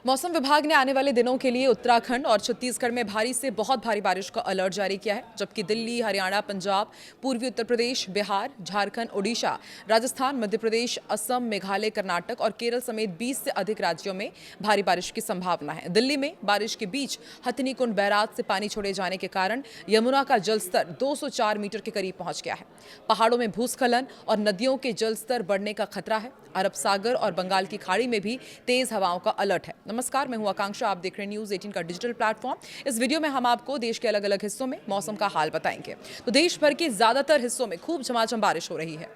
मौसम विभाग ने आने वाले दिनों के लिए उत्तराखंड और छत्तीसगढ़ में भारी से बहुत भारी बारिश का अलर्ट जारी किया है, जबकि दिल्ली, हरियाणा, पंजाब, पूर्वी उत्तर प्रदेश, बिहार, झारखंड, ओडिशा, राजस्थान, मध्य प्रदेश, असम, मेघालय, कर्नाटक और केरल समेत 20 से अधिक राज्यों में भारी बारिश की संभावना है। दिल्ली में बारिश के बीच हथनीकुंड बैराज से पानी छोड़े जाने के कारण यमुना का जलस्तर 204 मीटर के करीब पहुंच गया है। पहाड़ों में भूस्खलन और नदियों के जलस्तर बढ़ने का खतरा है। अरब सागर और बंगाल की खाड़ी में भी तेज हवाओं का अलर्ट है। नमस्कार, मैं हूं आकांक्षा, आप देख रहे हैं न्यूज़ 18 का डिजिटल प्लेटफॉर्म। इस वीडियो में हम आपको देश के अलग अलग हिस्सों में मौसम का हाल बताएंगे। तो देश भर के ज्यादातर हिस्सों में खूब झमाझम बारिश हो रही है।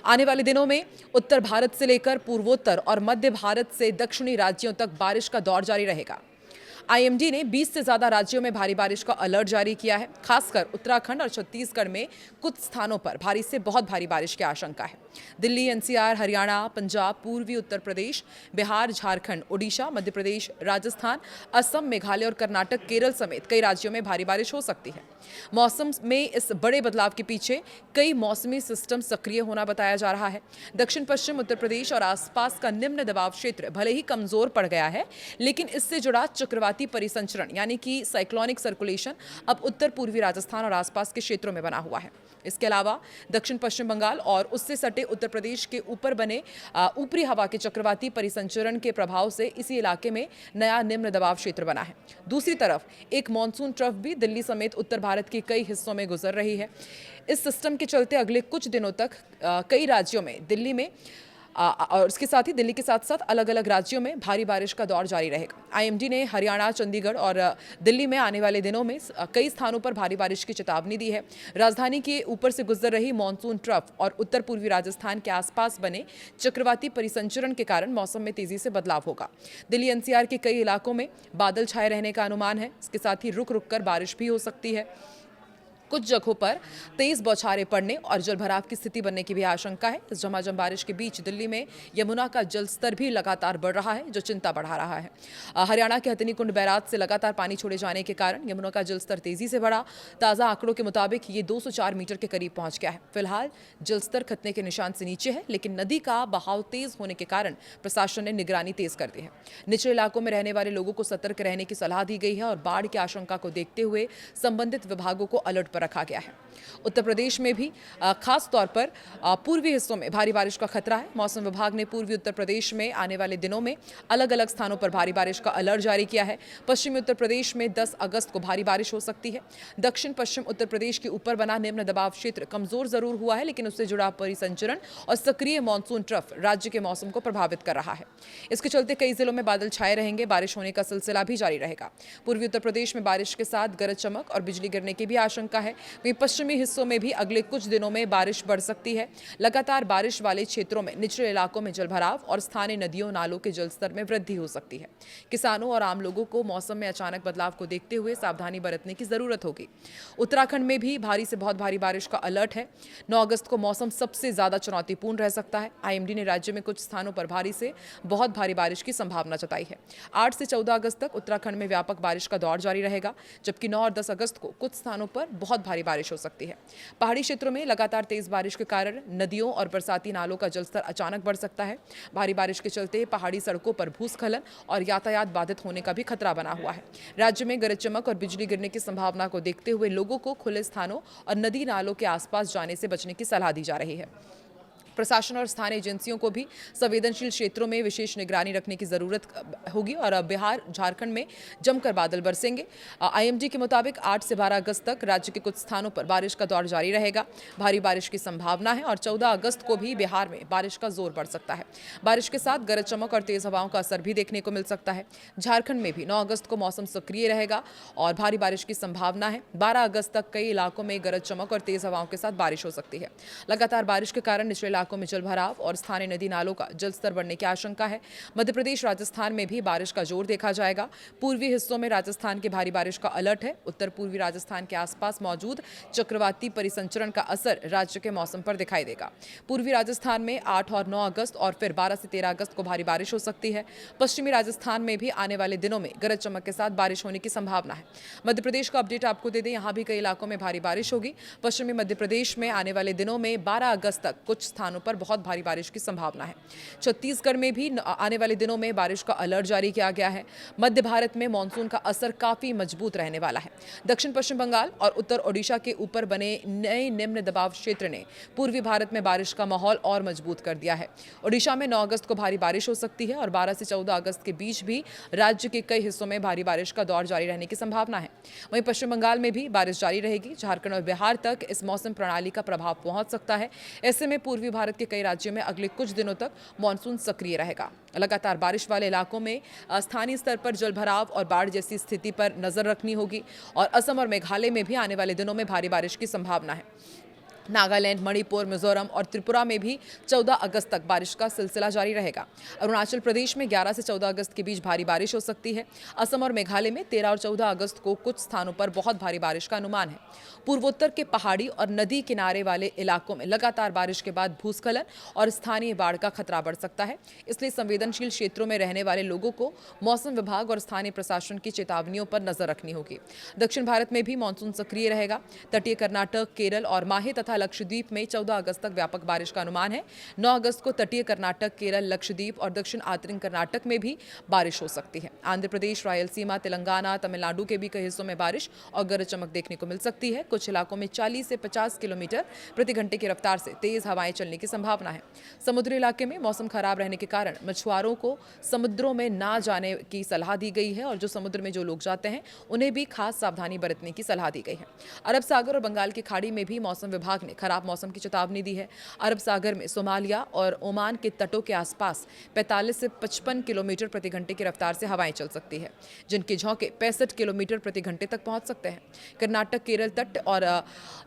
आने वाले दिनों में उत्तर भारत से लेकर पूर्वोत्तर और मध्य भारत से दक्षिणी राज्यों तक बारिश का दौर जारी रहेगा। आईएमडी ने 20 से ज्यादा राज्यों में भारी बारिश का अलर्ट जारी किया है। खासकर उत्तराखंड और छत्तीसगढ़ में कुछ स्थानों पर भारी से बहुत भारी बारिश की आशंका है। दिल्ली, एनसीआर, हरियाणा, पंजाब, पूर्वी उत्तर प्रदेश, बिहार, झारखंड, ओडिशा, मध्य प्रदेश, राजस्थान, असम, मेघालय और कर्नाटक, केरल समेत कई राज्यों में भारी बारिश हो सकती है। मौसम में इस बड़े बदलाव के पीछे कई मौसमी सिस्टम सक्रिय होना बताया जा रहा है। दक्षिण पश्चिम उत्तर प्रदेश और आसपास का निम्न दबाव क्षेत्र भले ही कमजोर पड़ गया है, लेकिन इससे जुड़ा चक्रवाती परिसंचरण यानी कि साइक्लोनिक सर्कुलेशन अब उत्तर पूर्वी राजस्थान और आसपास के क्षेत्रों में बना हुआ है। इसके अलावा दक्षिण पश्चिम बंगाल और उससे सटे उत्तर प्रदेश के ऊपर बने ऊपरी हवा के चक्रवाती परिसंचरण के प्रभाव से इसी इलाके में नया निम्न दबाव क्षेत्र बना है। दूसरी तरफ एक मानसून ट्रफ भी दिल्ली समेत उत्तर भारत के कई हिस्सों में गुजर रही है। इस सिस्टम के चलते अगले कुछ दिनों तक कई राज्यों में दिल्ली में और इसके साथ ही दिल्ली के साथ साथ अलग अलग राज्यों में भारी बारिश का दौर जारी रहेगा। आईएमडी ने हरियाणा, चंडीगढ़ और दिल्ली में आने वाले दिनों में कई स्थानों पर भारी बारिश की चेतावनी दी है। राजधानी के ऊपर से गुजर रही मानसून ट्रफ और उत्तर पूर्वी राजस्थान के आसपास बने चक्रवाती परिसंचरण के कारण मौसम में तेजी से बदलाव होगा। दिल्ली एनसीआर के कई इलाकों में बादल छाए रहने का अनुमान है। इसके साथ ही रुक रुक कर बारिश भी हो सकती है। कुछ जगहों पर तेज बौछारें पड़ने और जलभराव की स्थिति बनने की भी आशंका है। इस झमाझम बारिश के बीच दिल्ली में यमुना का जलस्तर भी लगातार बढ़ रहा है, जो चिंता बढ़ा रहा है। हरियाणा के हथनीकुंड बैराज से लगातार पानी छोड़े जाने के कारण यमुना का जलस्तर तेजी से बढ़ा। ताज़ा आंकड़ों के मुताबिक ये 204 मीटर के करीब पहुंच गया है। फिलहाल जलस्तर खतरे के निशान से नीचे है, लेकिन नदी का बहाव तेज होने के कारण प्रशासन ने निगरानी तेज कर दी है। निचले इलाकों में रहने वाले लोगों को सतर्क रहने की सलाह दी गई है और बाढ़ की आशंका को देखते हुए संबंधित विभागों को अलर्ट रखा गया है। उत्तर प्रदेश में भी खास तौर पर पूर्वी हिस्सों में भारी बारिश का खतरा है। मौसम विभाग ने पूर्वी उत्तर प्रदेश में आने वाले दिनों में अलग अलग स्थानों पर भारी बारिश का अलर्ट जारी किया है। पश्चिमी उत्तर प्रदेश में 10 अगस्त को भारी बारिश हो सकती है। दक्षिण पश्चिम उत्तर प्रदेश के ऊपर बना निम्न दबाव क्षेत्र कमजोर जरूर हुआ है, लेकिन उससे जुड़ा परिसंचरण और सक्रिय मानसून ट्रफ राज्य के मौसम को प्रभावित कर रहा है। इसके चलते कई जिलों में बादल छाए रहेंगे। बारिश होने का सिलसिला भी जारी रहेगा। पूर्वी उत्तर प्रदेश में बारिश के साथ गरज चमक और बिजली गिरने की भी आशंका है। पश्चिमी हिस्सों में भी अगले कुछ दिनों में बारिश बढ़ सकती है। लगातार बारिश वाले क्षेत्रों में निचले इलाकों में जलभराव और स्थानीय नदियों नालों के जलस्तर में वृद्धि हो सकती है। किसानों और आम लोगों को मौसम में अचानक बदलाव को देखते हुए सावधानी बरतने की जरूरत होगी। उत्तराखंड में भी भारी से बहुत भारी बारिश का अलर्ट है। 9 अगस्त को मौसम सबसे ज्यादा चुनौतीपूर्ण रह सकता है। आईएमडी ने राज्य में कुछ स्थानों पर भारी से बहुत भारी बारिश की संभावना जताई है। 8 से 14 अगस्त तक उत्तराखंड में व्यापक बारिश का दौर जारी रहेगा, जबकि 9 और 10 अगस्त को कुछ स्थानों पर बहुत भारी बारिश हो सकती है। पहाड़ी क्षेत्रों में लगातार तेज बारिश के कारण नदियों और बरसाती नालों का जलस्तर अचानक बढ़ सकता है। भारी बारिश के चलते पहाड़ी सड़कों पर भूस्खलन और यातायात बाधित होने का भी खतरा बना हुआ है। राज्य में गरज चमक और बिजली गिरने की संभावना को देखते हुए लोगों को खुले स्थानों और नदी नालों के आसपास जाने से बचने की सलाह दी जा रही है। प्रशासन और स्थानीय एजेंसियों को भी संवेदनशील क्षेत्रों में विशेष निगरानी रखने की जरूरत होगी और बिहार, झारखंड में जमकर बादल बरसेंगे। आईएमडी के मुताबिक 8 से 12 अगस्त तक राज्य के कुछ स्थानों पर बारिश का दौर जारी रहेगा। भारी बारिश की संभावना है और 14 अगस्त को भी बिहार में बारिश का जोर बढ़ सकता है। बारिश के साथ गरज चमक और तेज हवाओं का असर भी देखने को मिल सकता है। झारखंड में भी 9 अगस्त को मौसम सक्रिय रहेगा और भारी बारिश की संभावना है। 12 अगस्त तक कई इलाकों में गरज चमक और तेज हवाओं के साथ बारिश हो सकती है। लगातार बारिश के कारण निचले इलाकों में जलभराव और स्थानीय नदी नालों का जलस्तर बढ़ने की आशंका है। मध्य प्रदेश, राजस्थान में भी बारिश का जोर देखा जाएगा। पूर्वी हिस्सों में राजस्थान की भारी बारिश का अलर्ट है। उत्तर पूर्वी राजस्थान के आसपास मौजूद चक्रवाती परिसंचरण का असर राज्य के मौसम पर दिखाई देगा। पूर्वी राजस्थान में 8 और 9 अगस्त और फिर 12 से 13 अगस्त को भारी बारिश हो सकती है। पश्चिमी राजस्थान में भी आने वाले दिनों में गरज चमक के साथ बारिश होने की संभावना है। मध्य प्रदेश का अपडेट आपको दे दें, यहां भी कई इलाकों में भारी बारिश होगी। पश्चिमी मध्य प्रदेश में आने वाले दिनों में 12 अगस्त तक कुछ स्थानों स्थानों पर बहुत भारी बारिश की संभावना है। छत्तीसगढ़ में भी आने वाले दिनों में बारिश का अलर्ट जारी किया गया है। मध्य भारत में मानसून का असर काफी मजबूत रहने वाला है। दक्षिण पश्चिम बंगाल और उत्तर ओडिशा के ऊपर बने नए निम्न दबाव क्षेत्र ने पूर्वी भारत में बारिश का माहौल और मजबूत कर दिया है। ओडिशा में 9 अगस्त को भारी बारिश हो सकती है और 12 से 14 अगस्त के बीच भी राज्य के कई हिस्सों में भारी बारिश का दौर जारी रहने की संभावना है। वहीं पश्चिम बंगाल में भी बारिश जारी रहेगी। झारखंड और बिहार तक इस मौसम प्रणाली का प्रभाव पहुंच सकता है। ऐसे में पूर्वी भारत के कई राज्यों में अगले कुछ दिनों तक मॉनसून सक्रिय रहेगा। लगातार बारिश वाले इलाकों में स्थानीय स्तर पर जलभराव और बाढ़ जैसी स्थिति पर नजर रखनी होगी और असम और मेघालय में भी आने वाले दिनों में भारी बारिश की संभावना है। नागालैंड, मणिपुर, मिजोरम और त्रिपुरा में भी 14 अगस्त तक बारिश का सिलसिला जारी रहेगा। अरुणाचल प्रदेश में 11 से 14 अगस्त के बीच भारी बारिश हो सकती है। असम और मेघालय में 13 और 14 अगस्त को कुछ स्थानों पर बहुत भारी बारिश का अनुमान है। पूर्वोत्तर के पहाड़ी और नदी किनारे वाले इलाकों में लगातार बारिश के बाद भूस्खलन और स्थानीय बाढ़ का खतरा बढ़ सकता है। इसलिए संवेदनशील क्षेत्रों में रहने वाले लोगों को मौसम विभाग और स्थानीय प्रशासन की चेतावनियों पर नजर रखनी होगी। दक्षिण भारत में भी मानसून सक्रिय रहेगा। तटीय कर्नाटक, केरल और माहे तथा लक्षद्वीप में 14 अगस्त तक व्यापक बारिश का अनुमान है। 9 अगस्त को तटीय कर्नाटक, केरल, लक्षद्वीप और दक्षिण आंतरिक कर्नाटक में भी बारिश हो सकती है। आंध्र प्रदेश, रायलसीमा, तेलंगाना, तमिलनाडु के भी कई हिस्सों में बारिश और गरज चमक देखने को मिल सकती है। कुछ इलाकों में 40 से 50 किलोमीटर प्रति घंटे की रफ्तार से तेज हवाएं चलने की संभावना है। समुद्री इलाके में मौसम खराब रहने के कारण मछुआरों को समुद्रों में ना जाने की सलाह दी गई है और जो समुद्र में जो लोग जाते हैं उन्हें भी खास सावधानी बरतने की सलाह दी गई है। अरब सागर और बंगाल की खाड़ी में भी मौसम विभाग ने खराब मौसम की चेतावनी दी है। अरब सागर में सोमालिया और ओमान के तटों के आसपास 45 से 55 किलोमीटर प्रति घंटे की रफ्तार से हवाएं चल सकती है, जिनके झोंके 65 किलोमीटर प्रति घंटे तक पहुंच सकते हैं। कर्नाटक, केरल तट और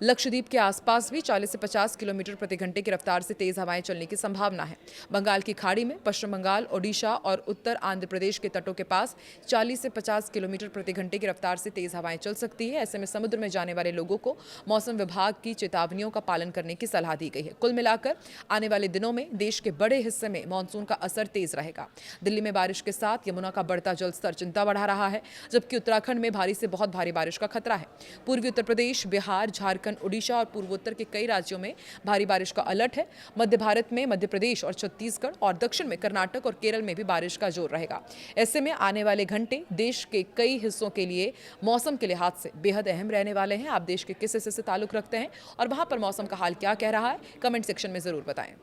लक्षद्वीप के आसपास भी 40 से 50 किलोमीटर प्रति घंटे की रफ्तार से तेज हवाएं चलने की संभावना है। बंगाल की खाड़ी में पश्चिम बंगाल, ओडिशा और उत्तर आंध्र प्रदेश के तटों के पास 40 से 50 किलोमीटर प्रति घंटे की रफ्तार से तेज हवाएं चल सकती है। ऐसे में समुद्र में जाने वाले लोगों को मौसम विभाग की चेतावनियों का पालन करने की सलाह दी गई है। कुल मिलाकर आने वाले दिनों में देश के बड़े हिस्से में मानसून का असर तेज रहेगा। दिल्ली में बारिश के साथ यमुना का बढ़ता जलस्तर चिंता बढ़ा रहा है, जबकि उत्तराखंड में भारी से बहुत भारी बारिश का खतरा है। पूर्वी उत्तर प्रदेश, बिहार, झारखंड, ओडिशा और पूर्वोत्तर के कई राज्यों में भारी बारिश का अलर्ट है। मध्य भारत में मध्य प्रदेश और छत्तीसगढ़ और दक्षिण में कर्नाटक और केरल में भी बारिश का जोर रहेगा। ऐसे में आने वाले घंटे देश के कई हिस्सों के लिए मौसम के लिहाज से बेहद अहम रहने वाले हैं। आप देश के किस हिस्से से ताल्लुक रखते हैं और वहां पर मौसम का हाल क्या कह रहा है, कमेंट सेक्शन में जरूर बताएं।